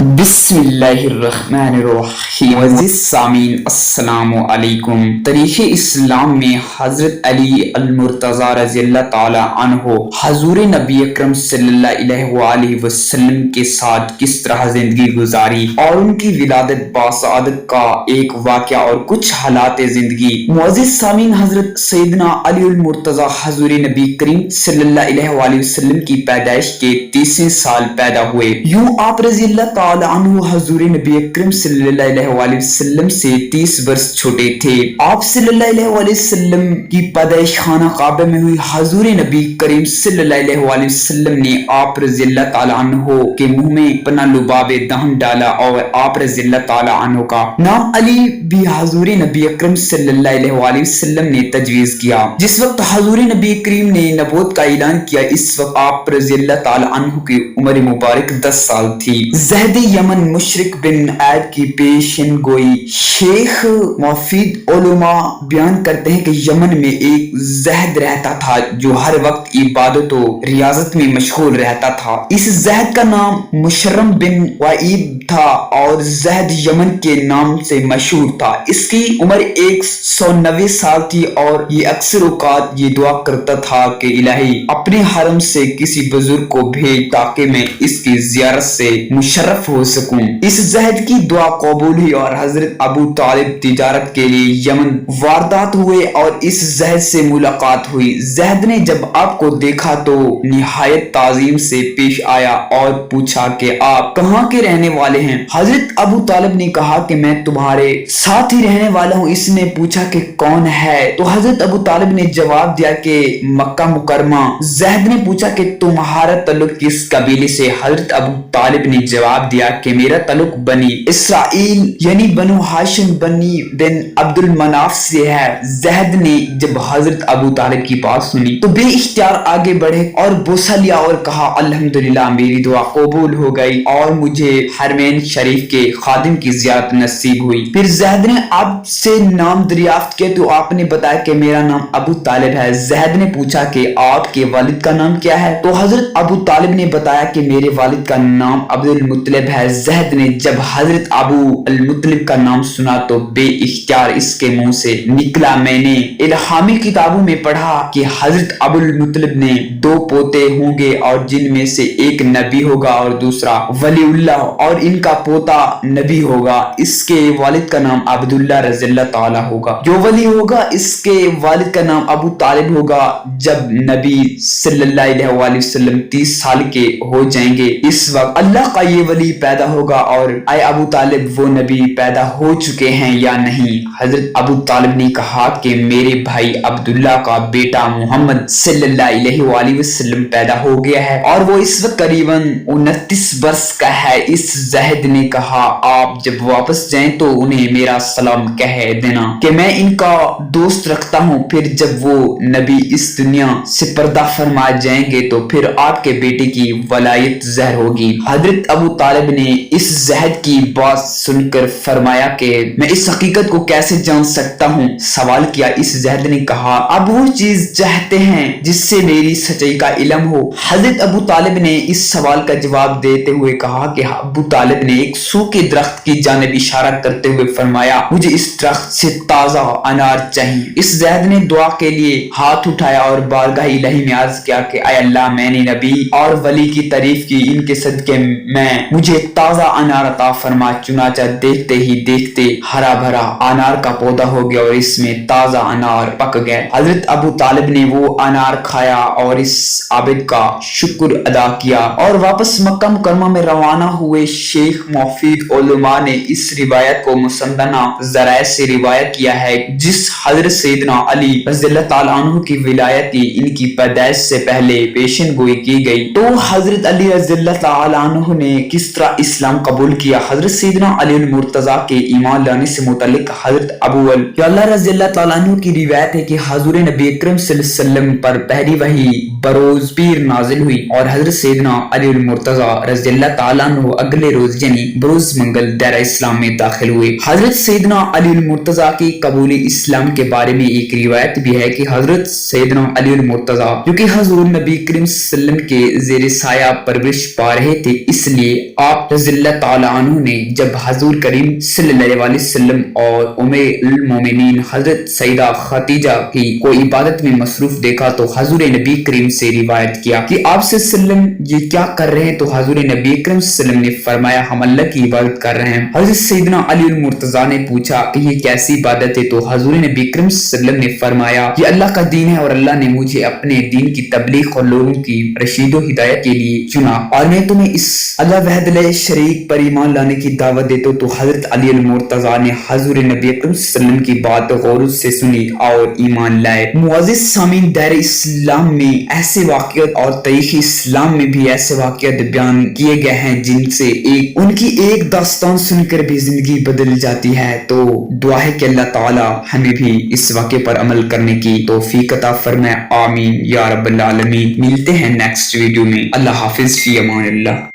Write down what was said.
बिस्मिल्लाहिर्रहमानिर्रहीम। अज़ीज़ सामीन अस्सलाम वालेकुम। तारीख़ इस्लाम में हज़रत अली अल-मुर्तज़ा रज़ियल्लाहु ताला अन्हो हज़ूर नबी अकरम सल्लल्लाहु अलैहि वसल्लम के साथ किस तरह जिंदगी गुजारी और उनकी विलादत बासआदत का एक वाक़या और कुछ हालात जिंदगी। मुअज़्ज़िज़ सामीन, हज़रत सैयदना अली अल-मुर्तज़ा हज़ूर नबी करीम सल्लल्लाहु अलैहि वसल्लम की पैदाइश के 30वें साल पैदा हुए। यूं आप रज़ियल्लाहु ताला अन्हु हज़ूर नबी अकरम सल्लल्लाहु अलैहि वसल्लम से 30 वर्ष छोटे थे। आप सल्लल्लाहु अलैहि वसल्लम की पैदाइश खाना काबा में हुई। हज़ूर नबी करीम सल्लल्लाहु अलैहि वसल्लम ने आप रज़ियल्लाहु ताला अन्हु के मुंह में अपना लुबाबे दहन डाला और आप रज़ियल्लाहु ताला अन्हु का नाम अली भी हज़ूर नबी अकरम सल्लल्लाहु अलैहि वसल्लम ने तजवीज़ किया। जिस वक्त हज़ूर नबी करीम ने नबूवत का ऐलान किया, इस वक्त आप रज़ियल्लाहु ताला अन्हु की उम्र मुबारक 10 साल थी। ज़हद यमन मुशरिक बिन ऐद की पेशन गोई। शेख मुफीद उलमा बयान करते हैं कि यमन में एक ज़हद रहता था जो हर वक्त इबादत और रियाजत में मशगूल रहता था। इस ज़हद का नाम मुशर्रम बिन वाइब था और ज़हद यमन के नाम से मशहूर था। इसकी उम्र 190 साल थी और ये अक्सर औकात ये दुआ करता था कि इलाही अपने हरम से किसी बुजुर्ग को भेज ताकि मैं इसकी ज़ियारत से मुशर्रफ हो सकूं। इस ज़हद की दुआ कबूल हुई और हजरत अबू तालिब तिजारत के लिए यमन वारदात हुए और इस ज़हद से मुलाकात हुई। ज़हद ने जब आपको देखा तो निहायत ताज़ीम से पेश आया और पूछा कि आप कहाँ के रहने वाले हैं। हजरत अबू तालिब ने कहा कि मैं तुम्हारे साथ ही रहने वाला हूँ। इसने पूछा कि कौन है, तो हजरत अबू तालिब ने जवाब दिया कि मक्का मुकरमा। ज़हद ने पूछा कि तुम्हारा तल्लुक किस कबीले से। हजरत अबू तालिब ने जवाब दिया कि मेरा तल्लुक बनी इसराइल यानी बनु हाशिम बनी बिन अब्दुल मनाफ से है। ज़हद ने जब हजरत अबू तालिब की बात सुनी तो बेइख्तियार आगे बढ़े और बोसा लिया और कहा अल्हम्दुलिल्लाह, मेरी दुआ कबूल हो गई और मुझे हरमैन शरीफ के खादिम की ज़ियारत नसीब हुई। फिर ज़हद ने आपसे नाम दरियाफ्त किया तो आपने बताया कि मेरा नाम अबू तालिब है। ज़हद ने पूछा कि आपके वालिद का नाम क्या है, तो हजरत अबू तालिब ने बताया कि मेरे वालिद का नाम अब्दुल मुत्तलिब है। ज़हद ने जब हजरत अबू अल मुत्तलिब का नाम सुना तो बेइख्तियार इसके मुंह से निकला, मैंने इल्हामी किताबों में पढ़ा कि हजरत अबुल मुत्तलिब ने 2 पोते होंगे और जिनमें से एक नबी होगा और दूसरा वलीउल्लाह और इनका पोता नबी होगा। इसके वालिद का नाम अब्दुल्लाह रज़ियल्लाहु ताला होगा। जो वली होगा इसके वालिद का नाम अबू तालिब होगा। जब नबी सल्लल्लाहु अलैहि वसल्लम 30 साल के हो जाएंगे, इस वक्त अल्लाह का ये वली पैदा होगा और आए अबू तालिब वो नबी पैदा हो चुके हैं या नहीं। हजरत अबू तालिब ने कहा कि मेरे भाई अब्दुल्ला का बेटा मोहम्मद सल्लल्लाहु अलैहि वसल्लम पैदा हो गया है और वो इस वक्त करीबन 29 वर्ष का है। इस ज़हद ने कहा आप जब वापस जाएं तो उन्हें मेरा सलाम कह देना कि मैं इनका दोस्त रखता हूँ। फिर जब वो नबी इस दुनिया से पर्दा फरमा जाएंगे तो फिर आपके बेटे की वलायत ज़हर होगी। हजरत अबू तालिब ने इस ज़हद की बात सुनकर फरमाया कि मैं इस हकीकत को कैसे जान सकता हूँ। सवाल किया। इस ज़हद ने कहा अब वो चीज चाहते हैं जिससे मेरी सच्चाई का इल्म हो। हजरत अबू तालिब ने इस सवाल का जवाब देते हुए कहा कि अबू तालिब ने एक सूखे दरख्त की जानिब इशारा करते हुए फरमाया मुझे इस दरख्त से ताजा अनार चाहिए। इस ज़हद ने दुआ के लिए हाथ उठाया और बारगाह इलाही में अर्ज किया कि ऐ अल्लाह, मैंने नबी और वली की तारीफ की, इनके सदके मैं मुझे ताजा अनार अता फरमा। चुनाचा देखते ही देखते हरा भरा अनार का पौधा हो गया और इसमें ताजा अनार पक गए। हजरत अबू तालिब ने वो अनार खाया और इस आबिद का शुक्र अदा किया और वापस मक्का मुकरमा में रवाना हुए। शेख मुफीद उलमा ने इस रिवायत को मुसन्नदा ज़राए से रिवायत किया है जिस हजरत सैयदना अली रज़ियल्लाहु ताला अन्हु की विलायत इनकी पैदाइश से पहले पेशन गोई की गई। तो हजरत अली रज़ियल्लाहु ताला अन्हु ने किस तरह इस्लाम कबूल किया। हजरत सैयदना अली मुर्तज़ा के ईमान लाने से मुतल्लिक हजरत अबू अल्लाह रज़ियल्लाहु ताला अन्हु की रिवायत है कि हजूर नबी अकरम सल्लल्लाहु अलैहि वसल्लम पर पहली वही बरोज पीर नाजिल हुई और हजरत सैयदना अली मुर्तज़ा रज़ियल्लाहु ताला अन्हु अगले रोज यानी बरोज मंगल दायरा इस्लाम में दाखिल हुए। हजरत सैयदना अली मुर्तज़ा की कबूल इस्लाम के बारे में एक रिवायत भी है कि हजरत सैयदना अली मुर्तज़ा जो कि हजूर नबी करीम सल्लल्लाहु अलैहि वसल्लम के ज़ेर साया परवरिश पा रहे थे, इसलिए آپ رضی اللہ تعالی عنہ نے جب حضور کریم صلی اللہ علیہ وسلم اور ام المومنین حضرت سیدہ خدیجہ کی کو عبادت میں مصروف دیکھا تو حضور نبی کریم سے روایت کیا کہ آپ صلی اللہ علیہ وسلم یہ کیا کر رہے ہیں؟ تو حضور نبی کریم صلی اللہ علیہ وسلم نے فرمایا ہم اللہ کی عبادت کر رہے ہیں۔ حضرت سیدنا علی المرتضیٰ نے پوچھا کہ یہ کیسی عبادت ہے؟ تو حضور نبی کریم صلی اللہ علیہ وسلم نے فرمایا یہ اللہ کا دین ہے اور اللہ نے مجھے اپنے دین کی تبلیغ اور لوگوں کی رشید و ہدایت کے لیے چنا اور میں تمہیں اس اللہ وحدہ لا شریک پر ایمان لانے کی دعوت دیتا ہوں۔ تو حضرت علی المرتضیٰ نے حضور نبی اکرم صلی اللہ علیہ وسلم کی بات غور سے سنی اور ایمان لائے۔ معزز سامعین، دائرہ اسلام میں ایسے واقعات اور تاریخ اسلام میں بھی ایسے واقعات بیان کیے گئے ہیں جن سے ان کی ایک داستان سن کر بھی زندگی بدل جاتی ہے۔ تو دعا ہے کہ اللہ تعالی ہمیں بھی اس واقعے پر عمل کرنے کی توفیق عطا فرمائے، آمین یا رب العالمین۔ ملتے ہیں نیکسٹ ویڈیو میں، اللہ حافظ، فی امان اللہ۔